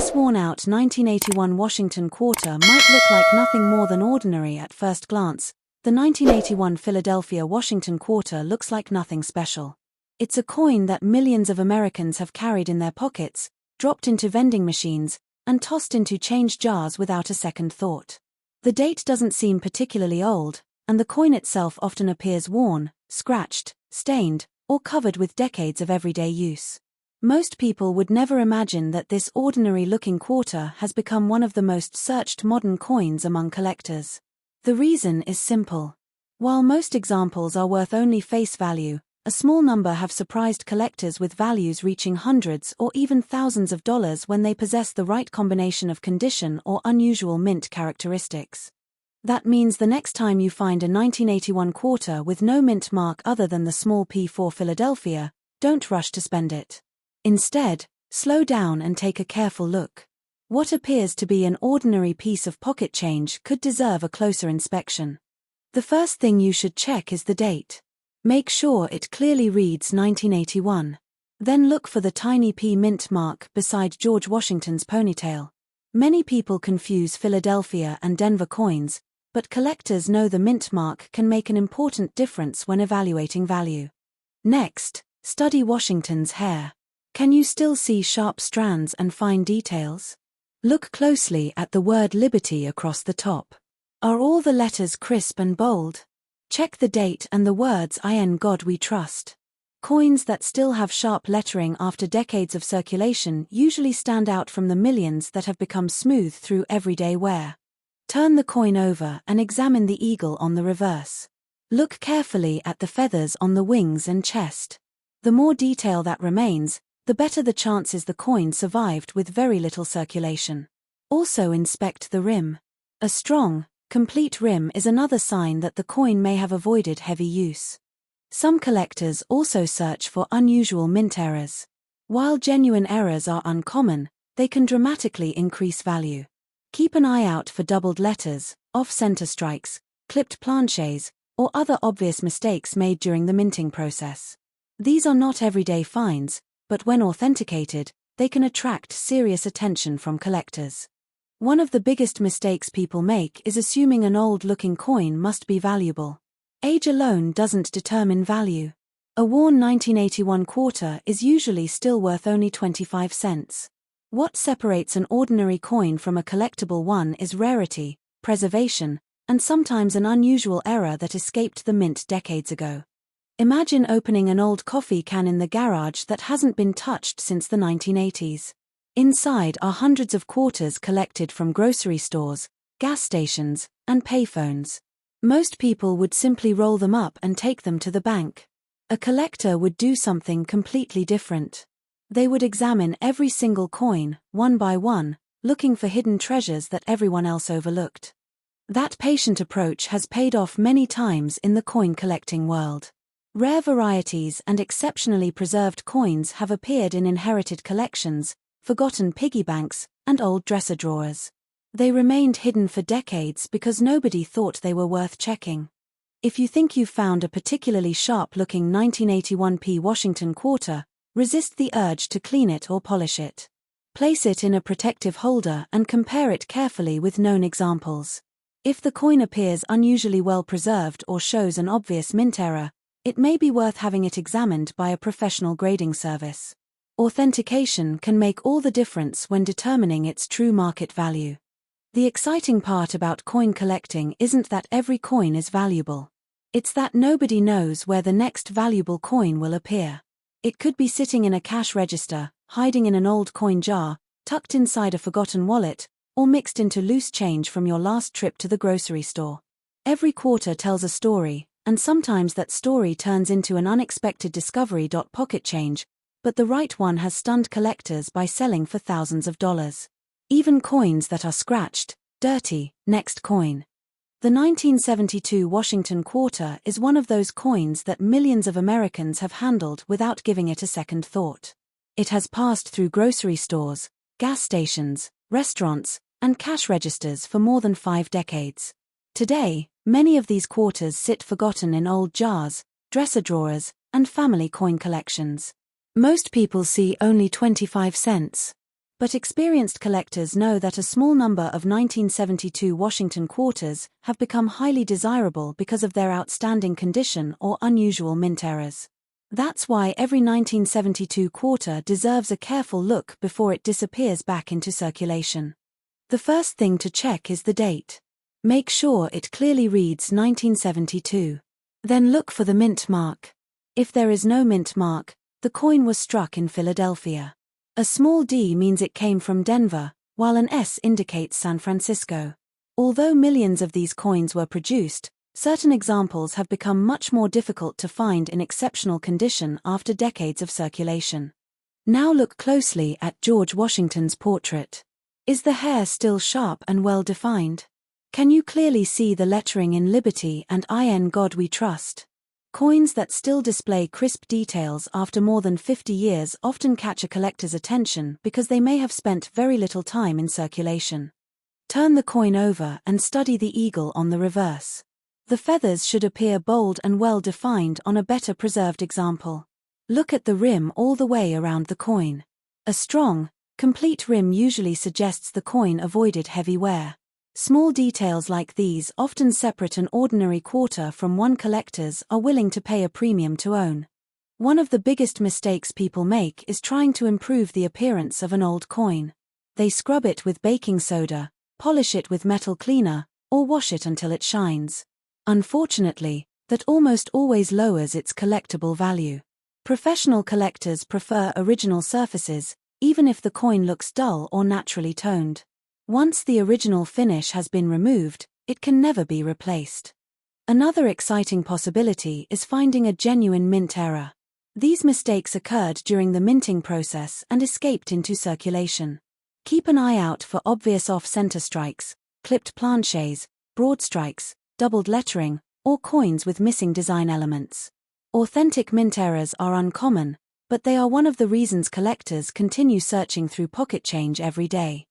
This worn-out 1981 Washington quarter might look like nothing more than ordinary at first glance. The 1981 Philadelphia Washington quarter looks like nothing special. It's a coin that millions of Americans have carried in their pockets, dropped into vending machines, and tossed into change jars without a second thought. The date doesn't seem particularly old, and the coin itself often appears worn, scratched, stained, or covered with decades of everyday use. Most people would never imagine that this ordinary-looking quarter has become one of the most searched modern coins among collectors. The reason is simple. While most examples are worth only face value, a small number have surprised collectors with values reaching hundreds or even thousands of dollars when they possess the right combination of condition or unusual mint characteristics. That means the next time you find a 1981 quarter with no mint mark other than the small P for Philadelphia, don't rush to spend it. Instead, slow down and take a careful look. What appears to be an ordinary piece of pocket change could deserve a closer inspection. The first thing you should check is the date. Make sure it clearly reads 1981. Then look for the tiny P mint mark beside George Washington's ponytail. Many people confuse Philadelphia and Denver coins, but collectors know the mint mark can make an important difference when evaluating value. Next, study Washington's hair. Can you still see sharp strands and fine details? Look closely at the word Liberty across the top. Are all the letters crisp and bold? Check the date and the words "In God We Trust." Coins that still have sharp lettering after decades of circulation usually stand out from the millions that have become smooth through everyday wear. Turn the coin over and examine the eagle on the reverse. Look carefully at the feathers on the wings and chest. The more detail that remains, the better the chances the coin survived with very little circulation. Also inspect the rim. A strong, complete rim is another sign that the coin may have avoided heavy use. Some collectors also search for unusual mint errors. While genuine errors are uncommon, they can dramatically increase value. Keep an eye out for doubled letters, off-center strikes, clipped planchets, or other obvious mistakes made during the minting process. These are not everyday finds, but when authenticated, they can attract serious attention from collectors. One of the biggest mistakes people make is assuming an old-looking coin must be valuable. Age alone doesn't determine value. A worn 1981 quarter is usually still worth only 25 cents. What separates an ordinary coin from a collectible one is rarity, preservation, and sometimes an unusual error that escaped the mint decades ago. Imagine opening an old coffee can in the garage that hasn't been touched since the 1980s. Inside are hundreds of quarters collected from grocery stores, gas stations, and payphones. Most people would simply roll them up and take them to the bank. A collector would do something completely different. They would examine every single coin, one by one, looking for hidden treasures that everyone else overlooked. That patient approach has paid off many times in the coin collecting world. Rare varieties and exceptionally preserved coins have appeared in inherited collections, forgotten piggy banks, and old dresser drawers. They remained hidden for decades because nobody thought they were worth checking. If you think you've found a particularly sharp-looking 1981 P Washington quarter, resist the urge to clean it or polish it. Place it in a protective holder and compare it carefully with known examples. If the coin appears unusually well preserved or shows an obvious mint error, it may be worth having it examined by a professional grading service. Authentication can make all the difference when determining its true market value. The exciting part about coin collecting isn't that every coin is valuable. It's that nobody knows where the next valuable coin will appear. It could be sitting in a cash register, hiding in an old coin jar, tucked inside a forgotten wallet, or mixed into loose change from your last trip to the grocery store. Every quarter tells a story, and sometimes that story turns into an unexpected discovery. Pocket change, but the right one has stunned collectors by selling for thousands of dollars. Even coins that are scratched, dirty, next coin. The 1972 Washington quarter is one of those coins that millions of Americans have handled without giving it a second thought. It has passed through grocery stores, gas stations, restaurants, and cash registers for more than 5 decades. Today, many of these quarters sit forgotten in old jars, dresser drawers, and family coin collections. Most people see only 25 cents. But experienced collectors know that a small number of 1972 Washington quarters have become highly desirable because of their outstanding condition or unusual mint errors. That's why every 1972 quarter deserves a careful look before it disappears back into circulation. The first thing to check is the date. Make sure it clearly reads 1972. Then look for the mint mark. If there is no mint mark, the coin was struck in Philadelphia. A small d means it came from Denver, while an S indicates San Francisco. Although millions of these coins were produced, certain examples have become much more difficult to find in exceptional condition after decades of circulation. Now look closely at George Washington's portrait. Is the hair still sharp and well defined? Can you clearly see the lettering in Liberty and In God We Trust? Coins that still display crisp details after more than 50 years often catch a collector's attention because they may have spent very little time in circulation. Turn the coin over and study the eagle on the reverse. The feathers should appear bold and well defined on a better preserved example. Look at the rim all the way around the coin. A strong, complete rim usually suggests the coin avoided heavy wear. Small details like these often separate an ordinary quarter from one collectors are willing to pay a premium to own. One of the biggest mistakes people make is trying to improve the appearance of an old coin. They scrub it with baking soda, polish it with metal cleaner, or wash it until it shines. Unfortunately, that almost always lowers its collectible value. Professional collectors prefer original surfaces, even if the coin looks dull or naturally toned. Once the original finish has been removed, it can never be replaced. Another exciting possibility is finding a genuine mint error. These mistakes occurred during the minting process and escaped into circulation. Keep an eye out for obvious off-center strikes, clipped planchets, broad strikes, doubled lettering, or coins with missing design elements. Authentic mint errors are uncommon, but they are one of the reasons collectors continue searching through pocket change every day.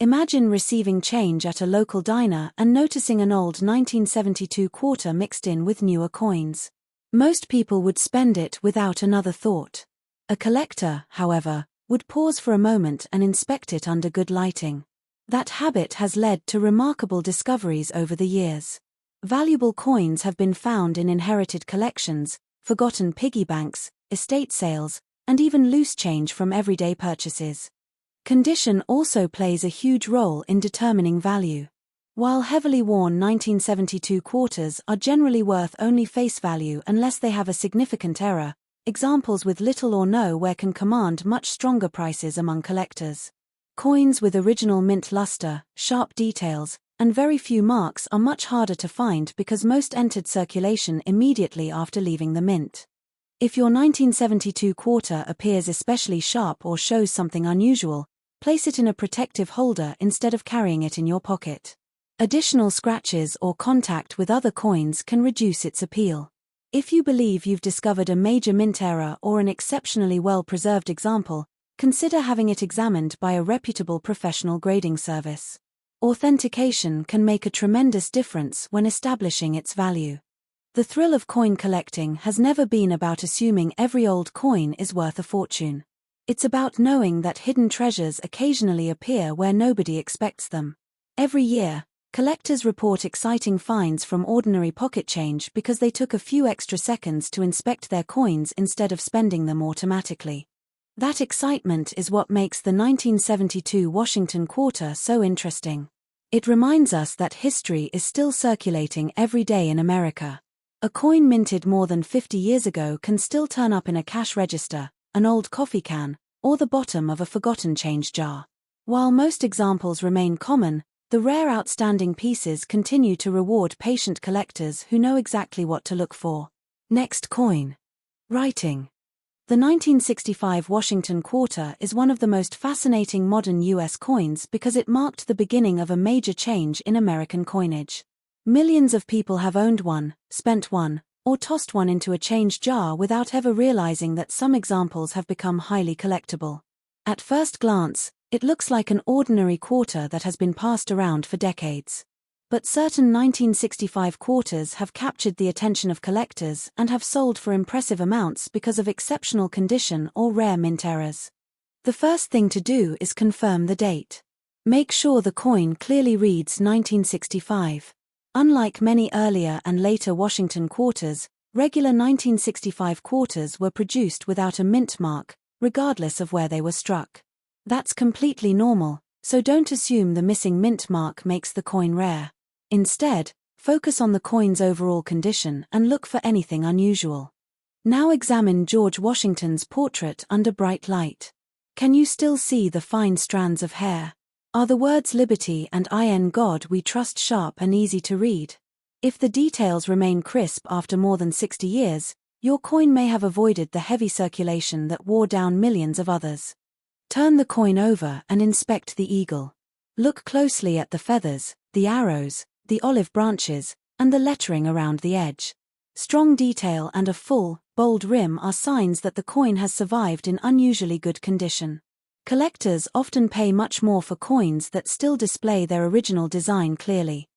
Imagine receiving change at a local diner and noticing an old 1972 quarter mixed in with newer coins. Most people would spend it without another thought. A collector, however, would pause for a moment and inspect it under good lighting. That habit has led to remarkable discoveries over the years. Valuable coins have been found in inherited collections, forgotten piggy banks, estate sales, and even loose change from everyday purchases. Condition also plays a huge role in determining value. While heavily worn 1972 quarters are generally worth only face value unless they have a significant error, examples with little or no wear can command much stronger prices among collectors. Coins with original mint luster, sharp details, and very few marks are much harder to find because most entered circulation immediately after leaving the mint. If your 1972 quarter appears especially sharp or shows something unusual, place it in a protective holder instead of carrying it in your pocket. Additional scratches or contact with other coins can reduce its appeal. If you believe you've discovered a major mint error or an exceptionally well-preserved example, consider having it examined by a reputable professional grading service. Authentication can make a tremendous difference when establishing its value. The thrill of coin collecting has never been about assuming every old coin is worth a fortune. It's about knowing that hidden treasures occasionally appear where nobody expects them. Every year, collectors report exciting finds from ordinary pocket change because they took a few extra seconds to inspect their coins instead of spending them automatically. That excitement is what makes the 1972 Washington quarter so interesting. It reminds us that history is still circulating every day in America. A coin minted more than 50 years ago can still turn up in a cash register, an old coffee can, or the bottom of a forgotten change jar. While most examples remain common, the rare outstanding pieces continue to reward patient collectors who know exactly what to look for. Next coin. Writing. The 1965 Washington quarter is one of the most fascinating modern U.S. coins because it marked the beginning of a major change in American coinage. Millions of people have owned one, spent one, or tossed one into a change jar without ever realizing that some examples have become highly collectible. At first glance, it looks like an ordinary quarter that has been passed around for decades. But certain 1965 quarters have captured the attention of collectors and have sold for impressive amounts because of exceptional condition or rare mint errors. The first thing to do is confirm the date. Make sure the coin clearly reads 1965. Unlike many earlier and later Washington quarters, regular 1965 quarters were produced without a mint mark, regardless of where they were struck. That's completely normal, so don't assume the missing mint mark makes the coin rare. Instead, focus on the coin's overall condition and look for anything unusual. Now examine George Washington's portrait under bright light. Can you still see the fine strands of hair? Are the words Liberty and In God We Trust sharp and easy to read? If the details remain crisp after more than 60 years, your coin may have avoided the heavy circulation that wore down millions of others. Turn the coin over and inspect the eagle. Look closely at the feathers, the arrows, the olive branches, and the lettering around the edge. Strong detail and a full, bold rim are signs that the coin has survived in unusually good condition. Collectors often pay much more for coins that still display their original design clearly.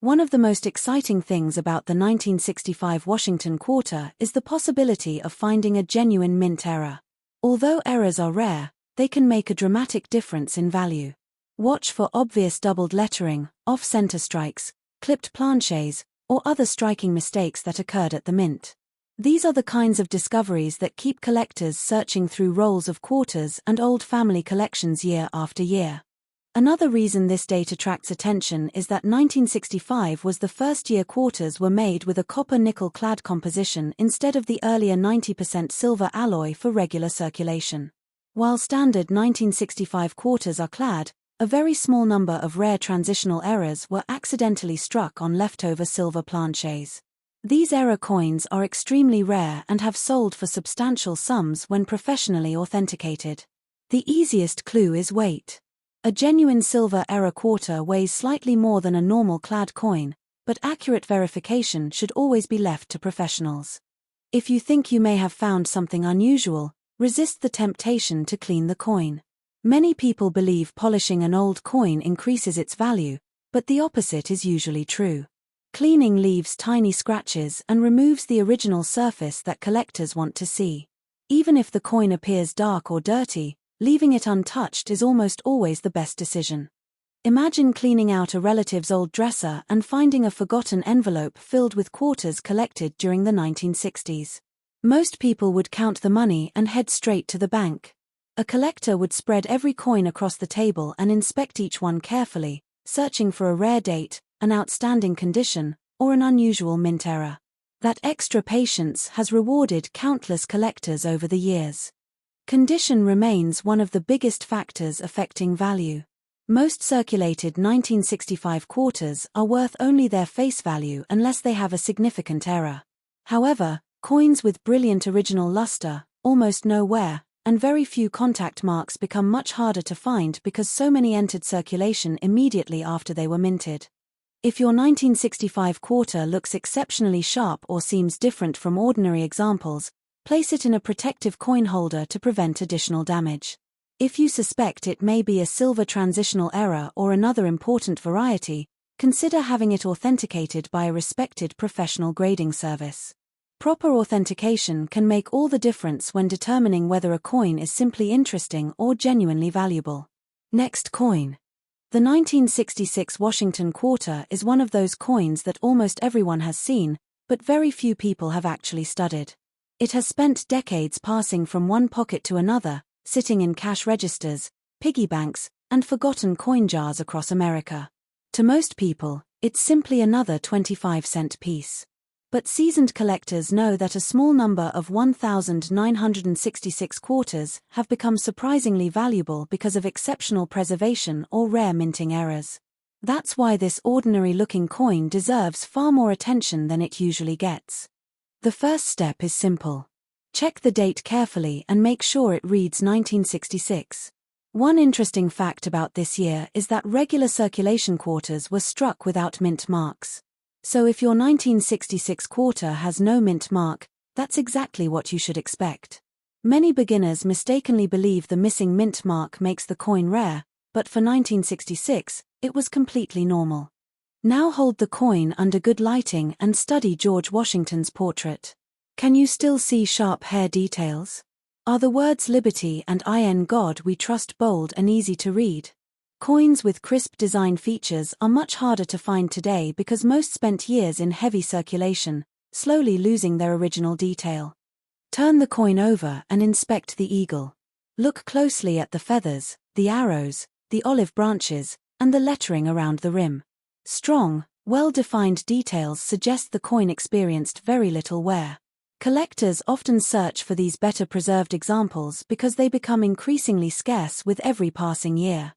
One of the most exciting things about the 1965 Washington quarter is the possibility of finding a genuine mint error. Although errors are rare, they can make a dramatic difference in value. Watch for obvious doubled lettering, off-center strikes, clipped planchets, or other striking mistakes that occurred at the mint. These are the kinds of discoveries that keep collectors searching through rolls of quarters and old family collections year after year. Another reason this date attracts attention is that 1965 was the first year quarters were made with a copper-nickel clad composition instead of the earlier 90% silver alloy for regular circulation. While standard 1965 quarters are clad, a very small number of rare transitional errors were accidentally struck on leftover silver planchets. These error coins are extremely rare and have sold for substantial sums when professionally authenticated. The easiest clue is weight. A genuine silver error quarter weighs slightly more than a normal clad coin, but accurate verification should always be left to professionals. If you think you may have found something unusual, resist the temptation to clean the coin. Many people believe polishing an old coin increases its value, but the opposite is usually true. Cleaning leaves tiny scratches and removes the original surface that collectors want to see. Even if the coin appears dark or dirty, leaving it untouched is almost always the best decision. Imagine cleaning out a relative's old dresser and finding a forgotten envelope filled with quarters collected during the 1960s. Most people would count the money and head straight to the bank. A collector would spread every coin across the table and inspect each one carefully, searching for a rare date, an outstanding condition, or an unusual mint error. That extra patience has rewarded countless collectors over the years. Condition remains one of the biggest factors affecting value. Most circulated 1965 quarters are worth only their face value unless they have a significant error. However, coins with brilliant original luster, almost no wear, and very few contact marks become much harder to find because so many entered circulation immediately after they were minted. If your 1965 quarter looks exceptionally sharp or seems different from ordinary examples, place it in a protective coin holder to prevent additional damage. If you suspect it may be a silver transitional error or another important variety, consider having it authenticated by a respected professional grading service. Proper authentication can make all the difference when determining whether a coin is simply interesting or genuinely valuable. Next coin. The 1966 Washington quarter is one of those coins that almost everyone has seen, but very few people have actually studied. It has spent decades passing from one pocket to another, sitting in cash registers, piggy banks, and forgotten coin jars across America. To most people, it's simply another 25-cent piece. But seasoned collectors know that a small number of 1,966 quarters have become surprisingly valuable because of exceptional preservation or rare minting errors. That's why this ordinary-looking coin deserves far more attention than it usually gets. The first step is simple. Check the date carefully and make sure it reads 1966. One interesting fact about this year is that regular circulation quarters were struck without mint marks. So if your 1966 quarter has no mint mark, that's exactly what you should expect. Many beginners mistakenly believe the missing mint mark makes the coin rare, but for 1966, it was completely normal. Now hold the coin under good lighting and study George Washington's portrait. Can you still see sharp hair details? Are the words liberty and in God we trust bold and easy to read? Coins with crisp design features are much harder to find today because most spent years in heavy circulation, slowly losing their original detail. Turn the coin over and inspect the eagle. Look closely at the feathers, the arrows, the olive branches, and the lettering around the rim. Strong, well-defined details suggest the coin experienced very little wear. Collectors often search for these better-preserved examples because they become increasingly scarce with every passing year.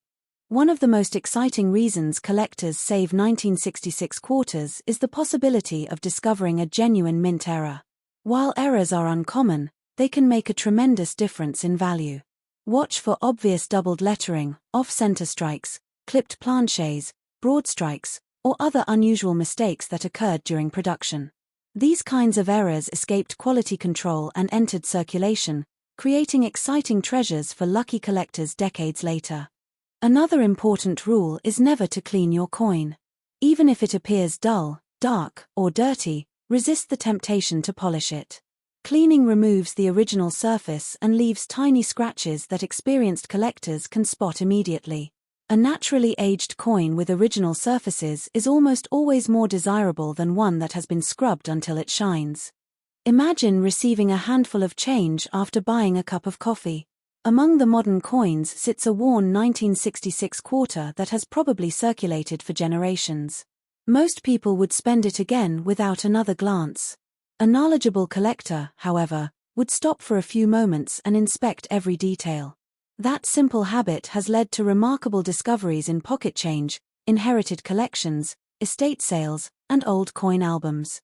One of the most exciting reasons collectors save 1966 quarters is the possibility of discovering a genuine mint error. While errors are uncommon, they can make a tremendous difference in value. Watch for obvious doubled lettering, off-center strikes, clipped planchets, broad strikes, or other unusual mistakes that occurred during production. These kinds of errors escaped quality control and entered circulation, creating exciting treasures for lucky collectors decades later. Another important rule is never to clean your coin. Even if it appears dull, dark, or dirty, resist the temptation to polish it. Cleaning removes the original surface and leaves tiny scratches that experienced collectors can spot immediately. A naturally aged coin with original surfaces is almost always more desirable than one that has been scrubbed until it shines. Imagine receiving a handful of change after buying a cup of coffee. Among the modern coins sits a worn 1966 quarter that has probably circulated for generations. Most people would spend it again without another glance. A knowledgeable collector, however, would stop for a few moments and inspect every detail. That simple habit has led to remarkable discoveries in pocket change, inherited collections, estate sales, and old coin albums.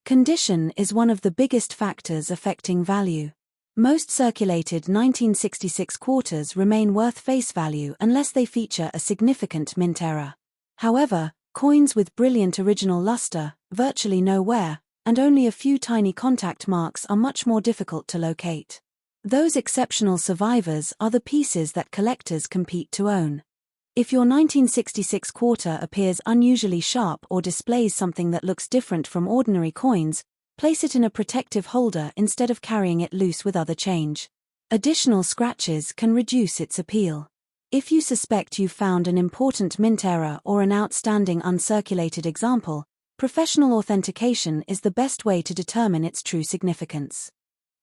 Condition is one of the biggest factors affecting value. Most circulated 1966 quarters remain worth face value unless they feature a significant mint error. However, coins with brilliant original luster, virtually no wear, and only a few tiny contact marks are much more difficult to locate. Those exceptional survivors are the pieces that collectors compete to own. If your 1966 quarter appears unusually sharp or displays something that looks different from ordinary coins, place it in a protective holder instead of carrying it loose with other change. Additional scratches can reduce its appeal. If you suspect you've found an important mint error or an outstanding uncirculated example, professional authentication is the best way to determine its true significance.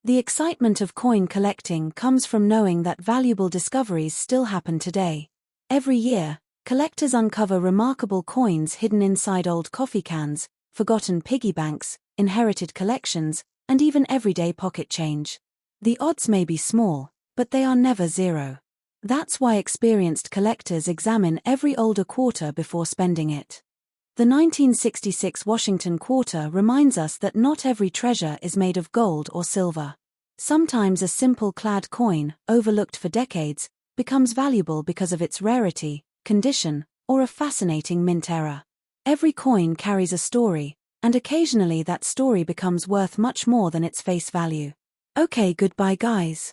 The excitement of coin collecting comes from knowing that valuable discoveries still happen today. Every year, collectors uncover remarkable coins hidden inside old coffee cans, forgotten piggy banks, inherited collections, and even everyday pocket change. The odds may be small, but they are never zero. That's why experienced collectors examine every older quarter before spending it. The 1966 Washington quarter reminds us that not every treasure is made of gold or silver. Sometimes a simple clad coin, overlooked for decades, becomes valuable because of its rarity, condition, or a fascinating mint error. Every coin carries a story, and occasionally that story becomes worth much more than its face value. Okay, goodbye guys.